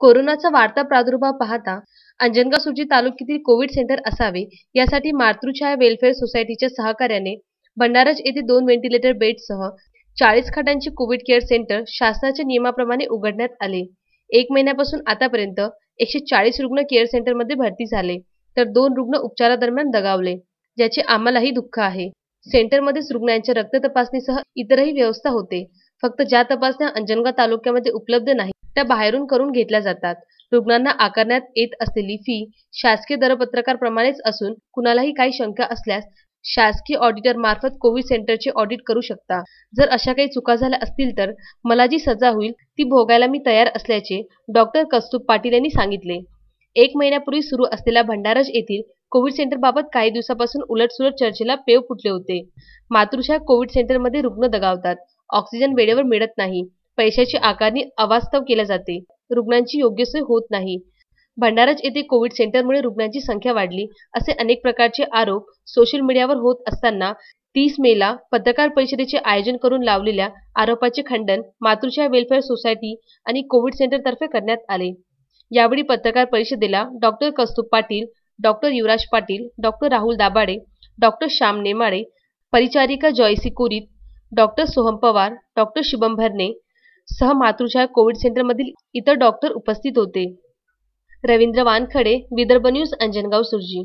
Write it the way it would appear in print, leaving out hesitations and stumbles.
कोरोनाचा वाढता प्रादुर्भाव पाहता अंजनगाव सुर्जी तालुक्यातील कोविड सेंटर असावे यासाठी मातृछाया वेलफेअर सोसायटीच्या सहकार्याने भंडारज येथे 2 व्हेंटिलेटर बेडसह 40 खाटांचे कोविड केअर सेंटर शासनाच्या नियमाप्रमाणे उघडण्यात आले। 1 महिन्यापासून आतापर्यंत 140 रुग्ण केअर सेंटरमध्ये भरती झाले, तर 2 रुग्ण उपचारादरम्यान दगावले, ज्याचे आम्हालाही दुःख आहे। सेंटरमध्येच रुग्णांच्या रक्त तपासणीसह इतरही व्यवस्था होते। फक्त ज्या तपासण्या अंजनगाव तालुक्यामध्ये उपलब्ध नाहीत त्या बाहेरून करून घेतल्या जातात। रुग्णांना आकारण्यात येत असलेली फी शासकीय दरपत्रकाप्रमाणेच असून कुणालाही काही शंका असल्यास शासकीय ऑडिटर मार्फत कोविड सेंटरचे ऑडिट करू शकता। जर अशा काही चुका झाल्या असतील तर मला जी सजा होईल ती भोगायला मी तयार असल्याचे डॉक्टर कौस्तुभ पाटील यांनी सांगितले। 1 महिन्यापूर्वी सुरू असलेल्या भंडारज येथील कोविड सेंटरबाबत काही दिवसापासून उलटसुलट चर्चेला पेव फुटले होते। मातृछाया कोविड सेंटरमध्ये रुग्ण दगावतात, ऑक्सिजन वेळेवर मिळत नाही, पैशाची आकारणी अवास्तव केल्या जाते, रुग्णांची योग्य सोय होत नाही, भंडारज येथे कोविड सेंटरमुळे रुग्णांची संख्या वाढली, असे अनेक प्रकारचे आरोप सोशल मीडियावर होत असताना 30 मेला पत्रकार परिषदेचे आयोजन करून लावलेल्या आरोपाचे खंडन मातृछाया वेलफेअर सोसायटी आणि कोविड सेंटरतर्फे करण्यात आले। यावेळी पत्रकार परिषदेला डॉक्टर कौस्तुभ पाटील, डॉक्टर युवराज पाटील, डॉक्टर राहुल दाभाडे, डॉक्टर श्याम नेमाडे, परिचारिका जॉयसी कुरीत, डॉक्टर सोहम पवार, डॉक्टर शुभम भरणे सह मातृछाया कोविड सेंटरमधील इतर डॉक्टर उपस्थित होते। रवींद्र वानखडे, विदर्भ न्यूज, अंजनगाव सुर्जी।